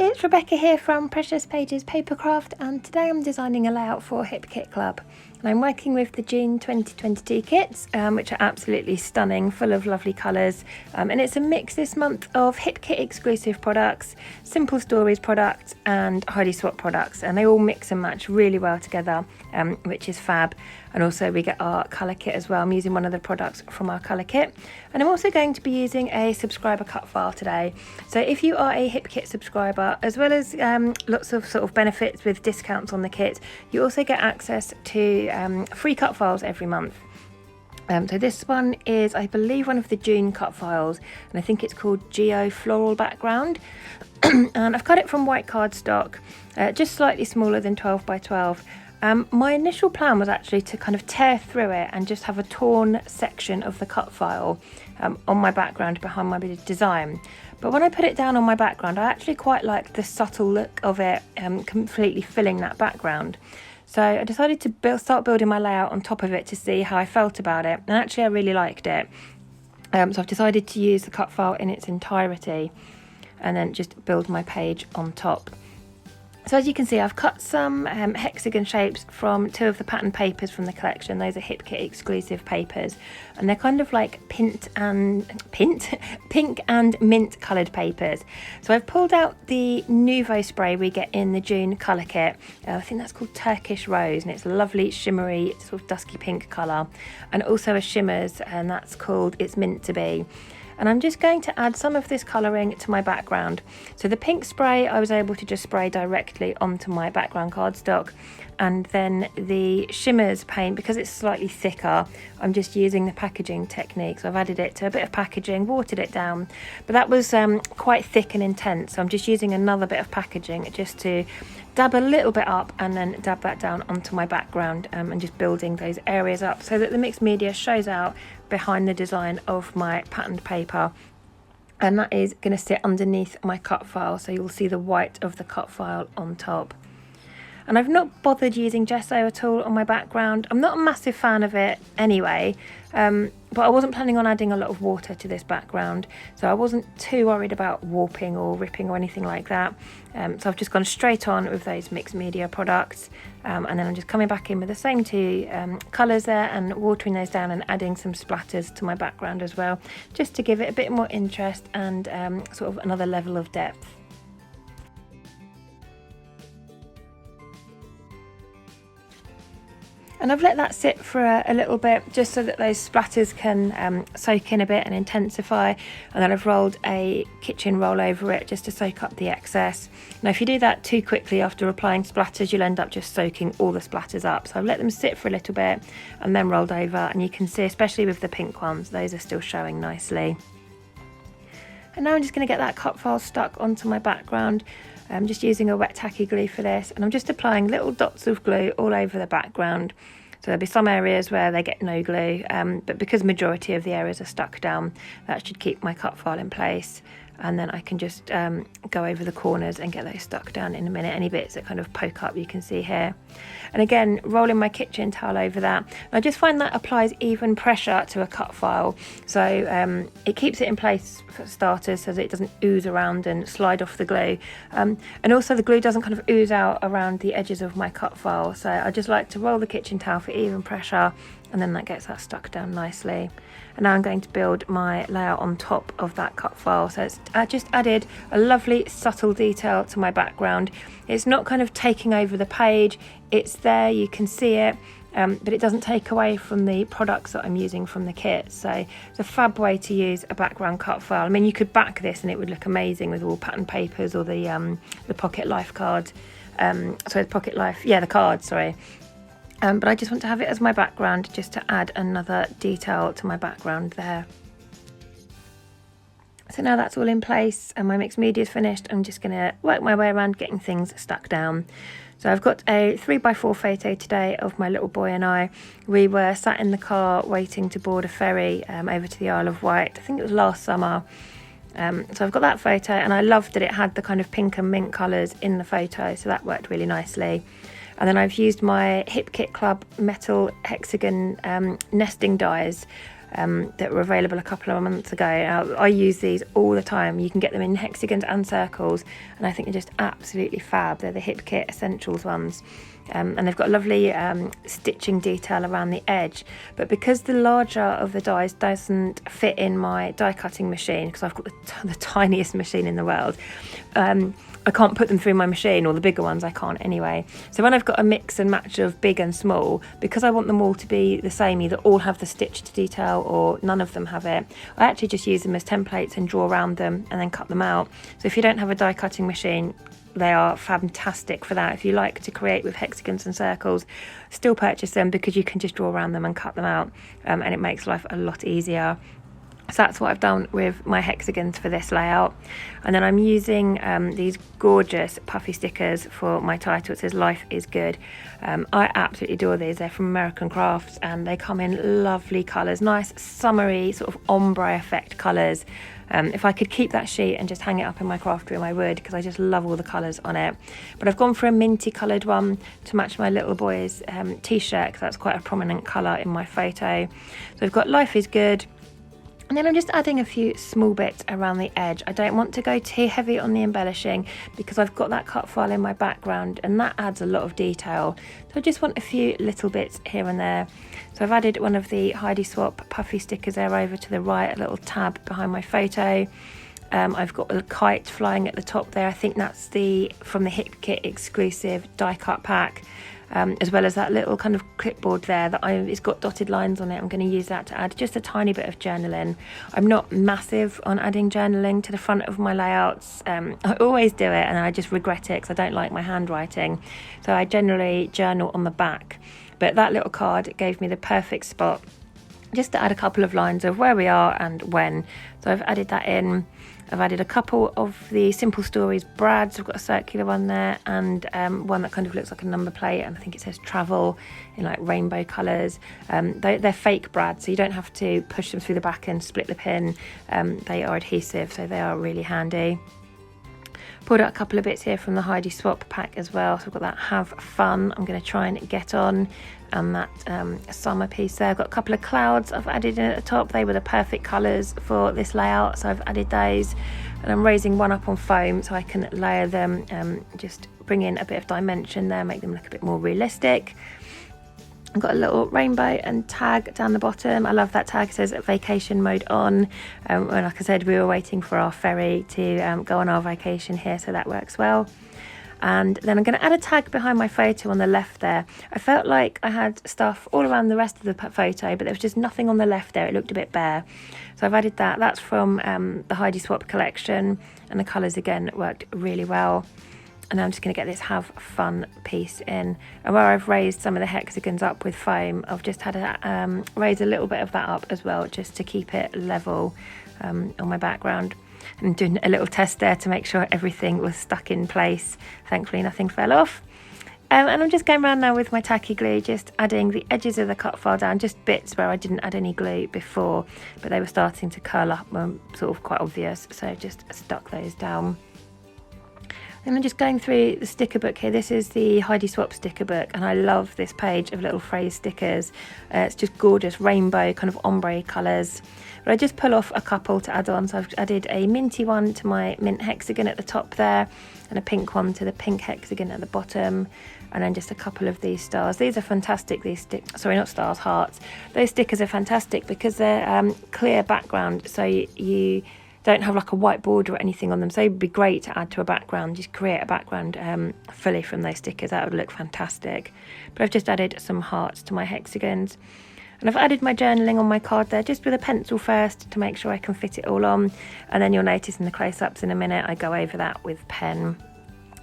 it's Rebecca here from Precious Pages Papercraft, and today I'm designing a layout for Hip Kit Club. And I'm working with the June 2022 kits, which are absolutely stunning, full of lovely colours. And it's a mix this month of Hip Kit exclusive products, Simple Stories products and Heidi Swap products. And they all mix and match really well together, which is fab. And also we get our colour kit as well. I'm using one of the products from our colour kit. And I'm also going to be using a subscriber cut file today. So if you are a Hip Kit subscriber, as well as lots of sort of benefits with discounts on the kit, you also get access to free cut files every month. So this one is, I believe, one of the June cut files, and I think it's called Geo Floral Background. And I've cut it from white cardstock, just slightly smaller than 12 by 12. My initial plan was actually to kind of tear through it and just have a torn section of the cut file on my background behind my design. But when I put it down on my background, I actually quite liked the subtle look of it completely filling that background. So I decided to start building my layout on top of it to see how I felt about it. And actually I really liked it. So I've decided to use the cut file in its entirety and then just build my page on top. So as you can see, I've cut some hexagon shapes from two of the pattern papers from the collection. Those are Hip Kit exclusive papers, and they're kind of like pink and mint coloured papers. So I've pulled out the Nuvo spray we get in the June colour kit. I think that's called Turkish Rose, and it's a lovely shimmery sort of dusky pink colour, and also a shimmers, and that's called It's Meant to Be. And I'm just going to add some of this colouring to my background. So the pink spray I was able to just spray directly onto my background cardstock, and then the shimmers paint, because it's slightly thicker, I'm just using the packaging technique. So I've added it to a bit of packaging, watered it down, but that was quite thick and intense, so I'm just using another bit of packaging just to dab a little bit up and then dab that down onto my background, and just building those areas up so that the mixed media shows out behind the design of my patterned paper. And that is going to sit underneath my cut file, so you'll see the white of the cut file on top. And I've not bothered using gesso at all on my background. I'm not a massive fan of it anyway, but I wasn't planning on adding a lot of water to this background, so I wasn't too worried about warping or ripping or anything like that. So I've just gone straight on with those mixed media products, and then I'm just coming back in with the same two colours there and watering those down and adding some splatters to my background as well, just to give it a bit more interest and sort of another level of depth. And I've let that sit for a little bit, just so that those splatters can soak in a bit and intensify. And then I've rolled a kitchen roll over it just to soak up the excess. Now, if you do that too quickly after applying splatters, you'll end up just soaking all the splatters up. So I've let them sit for a little bit and then rolled over. And you can see, especially with the pink ones, those are still showing nicely. And now I'm just going to get that cut file stuck onto my background. I'm just using a wet tacky glue for this, and I'm just applying little dots of glue all over the background. So there'll be some areas where they get no glue, but because majority of the areas are stuck down, that should keep my cut file in place. And then I can just go over the corners and get those stuck down in a minute. Any bits that kind of poke up, you can see here. And again, rolling my kitchen towel over that. And I just find that applies even pressure to a cut file. So it keeps it in place for starters, so that it doesn't ooze around and slide off the glue. And also the glue doesn't kind of ooze out around the edges of my cut file. So I just like to roll the kitchen towel for even pressure, and then that gets that stuck down nicely. And now I'm going to build my layout on top of that cut file. So I just added a lovely subtle detail to my background. It's not kind of taking over the page, it's there, you can see it, but it doesn't take away from the products that I'm using from the kit. So it's a fab way to use a background cut file. I mean, you could back this and it would look amazing with all pattern papers or the Pocket Life card. Sorry, the Pocket Life, yeah, the card, sorry. But I just want to have it as my background, just to add another detail to my background there. So now that's all in place and my mixed media is finished, I'm just going to work my way around getting things stuck down. So I've got a 3x4 photo today of my little boy and I. We were sat in the car waiting to board a ferry over to the Isle of Wight. I think it was last summer. So I've got that photo, and I loved that it had the kind of pink and mint colours in the photo, so that worked really nicely. And then I've used my Hip Kit Club metal hexagon nesting dies that were available a couple of months ago. I use these all the time. You can get them in hexagons and circles, and I think they're just absolutely fab. They're the Hip Kit Essentials ones. And they've got lovely stitching detail around the edge, but because the larger of the dies doesn't fit in my die cutting machine, because I've got the tiniest machine in the world, I can't put them through my machine, or the bigger ones I can't anyway. So when I've got a mix and match of big and small, because I want them all to be the same, either all have the stitched detail or none of them have it, I actually just use them as templates and draw around them and then cut them out. So if you don't have a die cutting machine, they are fantastic for that. If you like to create with hexagons and circles, still purchase them, because you can just draw around them and cut them out, and it makes life a lot easier. So that's what I've done with my hexagons for this layout. And then I'm using these gorgeous puffy stickers for my title. It says "Life is Good." I absolutely adore these. They're from American Crafts, and they come in lovely colours, nice summery sort of ombre effect colours. If I could keep that sheet and just hang it up in my craft room, I would, because I just love all the colours on it. But I've gone for a minty coloured one to match my little boy's t-shirt, because that's quite a prominent colour in my photo. So I've got "Life is Good." And then I'm just adding a few small bits around the edge. I don't want to go too heavy on the embellishing, because I've got that cut file in my background and that adds a lot of detail. So I just want a few little bits here and there. So I've added one of the Heidi Swap puffy stickers there over to the right, a little tab behind my photo. I've got a kite flying at the top there. I think that's from the Hip Kit exclusive die cut pack. As well as that little kind of clipboard there that it's got dotted lines on it. I'm going to use that to add just a tiny bit of journaling. I'm not massive on adding journaling to the front of my layouts. I always do it and I just regret it because I don't like my handwriting. So I generally journal on the back. But that little card gave me the perfect spot just to add a couple of lines of where we are and when. So I've added that in. I've added a couple of the Simple Stories brads. I've got a circular one there, and one that kind of looks like a number plate, and I think it says travel in like rainbow colours. They're fake brads, so you don't have to push them through the back and split the pin. They are adhesive, so they are really handy. Pulled out a couple of bits here from the Heidi Swap pack as well. So I've got that Have Fun I'm going to try and get on, and that summer piece there. I've got a couple of clouds I've added in at the top. They were the perfect colours for this layout, so I've added those. And I'm raising one up on foam so I can layer them, just bring in a bit of dimension there, make them look a bit more realistic. I've got a little rainbow and tag down the bottom. I love that tag. It says vacation mode on. And like I said, we were waiting for our ferry to go on our vacation here, so that works well. And then I'm going to add a tag behind my photo on the left there. I felt like I had stuff all around the rest of the photo, but there was just nothing on the left there. It looked a bit bare. So I've added that. That's from the Heidi Swap collection, and the colours again worked really well. And I'm just going to get this Have Fun piece in. And where I've raised some of the hexagons up with foam, I've just had to raise a little bit of that up as well, just to keep it level on my background. And doing a little test there to make sure everything was stuck in place. Thankfully nothing fell off. And I'm just going around now with my tacky glue, just adding the edges of the cut file down, just bits where I didn't add any glue before, but they were starting to curl up, sort of quite obvious, so just stuck those down. And I'm just going through the sticker book here. This is the Heidi Swap sticker book, and I love this page of little phrase stickers. It's just gorgeous rainbow kind of ombre colours. But I just pull off a couple to add on. So I've added a minty one to my mint hexagon at the top there, and a pink one to the pink hexagon at the bottom, and then just a couple of these stars. These are fantastic, sorry, not stars, hearts. Those stickers are fantastic because they're clear background, so you don't have like a white border or anything on them, so it would be great to add to a background. Just create a background fully from those stickers. That would look fantastic. But I've just added some hearts to my hexagons, and I've added my journaling on my card there just with a pencil first to make sure I can fit it all on, and then you'll notice in the close-ups in a minute I go over that with pen.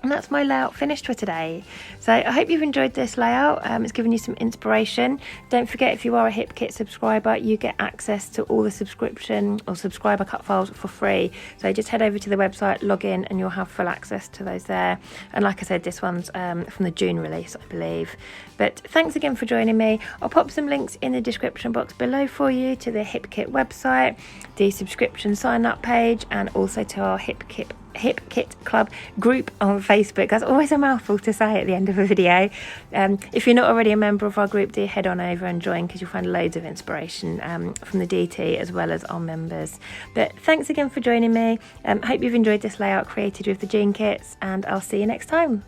And that's my layout finished for today. So I hope you've enjoyed this layout. It's given you some inspiration. Don't forget, if you are a Hip Kit subscriber, you get access to all the subscription or subscriber cut files for free. So just head over to the website, log in, and you'll have full access to those there. And like I said, this one's from the June release, I believe. But thanks again for joining me. I'll pop some links in the description box below for you to the Hip Kit website, the subscription sign up page, and also to our Hip Kit Hip Kit Club group on Facebook. That's always a mouthful to say at the end of a video. If you're not already a member of our group, do head on over and join, because you'll find loads of inspiration from the DT as well as our members. But thanks again for joining me. Hope you've enjoyed this layout created with the jean kits, and I'll see you next time.